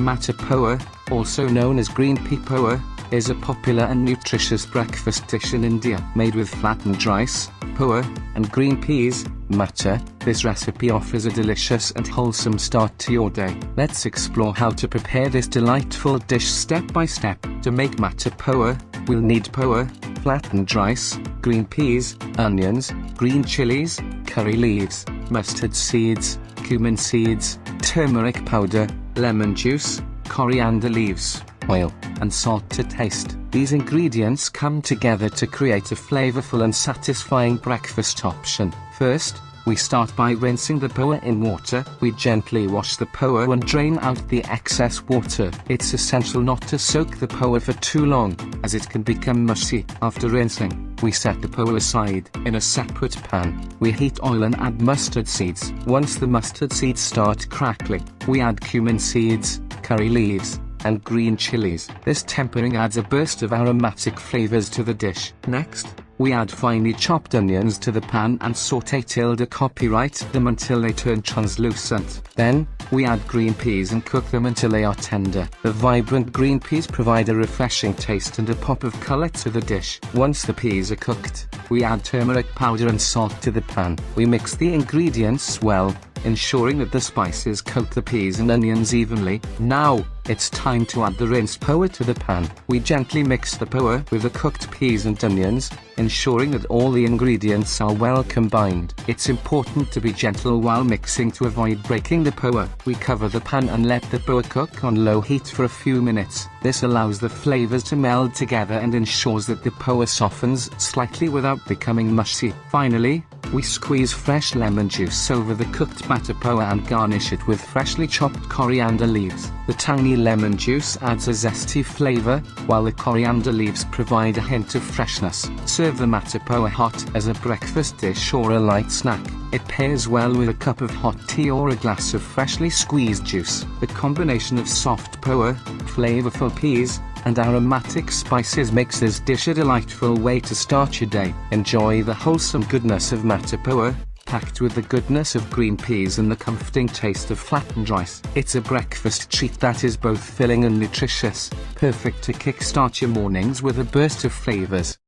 Mattar Poha, also known as green pea poha, is a popular and nutritious breakfast dish in India. Made with flattened rice, poha, and green peas, mattar, this recipe offers a delicious and wholesome start to your day. Let's explore how to prepare this delightful dish step by step. To make mattar poha, we'll need poha, flattened rice, green peas, onions, green chilies, curry leaves, mustard seeds, cumin seeds, turmeric powder, lemon juice, coriander leaves, oil, and salt to taste. These ingredients come together to create a flavorful and satisfying breakfast option. First, we start by rinsing the poha in water. We gently wash the poha and drain out the excess water. It's essential not to soak the poha for too long, as it can become mushy. After rinsing, we set the poha aside. In a separate pan, we heat oil and add mustard seeds. Once the mustard seeds start crackling, we add cumin seeds, curry leaves, and green chilies. This tempering adds a burst of aromatic flavors to the dish. Next, we add finely chopped onions to the pan and sauté till they copyright them until they turn translucent. Then, we add green peas and cook them until they are tender. The vibrant green peas provide a refreshing taste and a pop of color to the dish. Once the peas are cooked, we add turmeric powder and salt to the pan. We mix the ingredients well, ensuring that the spices coat the peas and onions evenly. Now, it's time to add the rinsed poha to the pan. We gently mix the poha with the cooked peas and onions, ensuring that all the ingredients are well combined. It's important to be gentle while mixing to avoid breaking the poha. We cover the pan and let the poha cook on low heat for a few minutes. This allows the flavors to meld together and ensures that the poha softens slightly without becoming mushy. Finally, we squeeze fresh lemon juice over the cooked mattar poha and garnish it with freshly chopped coriander leaves. The tangy lemon juice adds a zesty flavor, while the coriander leaves provide a hint of freshness. Serve the mattar poha hot as a breakfast dish or a light snack. It pairs well with a cup of hot tea or a glass of freshly squeezed juice. The combination of soft poha, flavorful peas, and aromatic spices makes this dish a delightful way to start your day. Enjoy the wholesome goodness of mattar poha, packed with the goodness of green peas and the comforting taste of flattened rice. It's a breakfast treat that is both filling and nutritious, perfect to kickstart your mornings with a burst of flavors.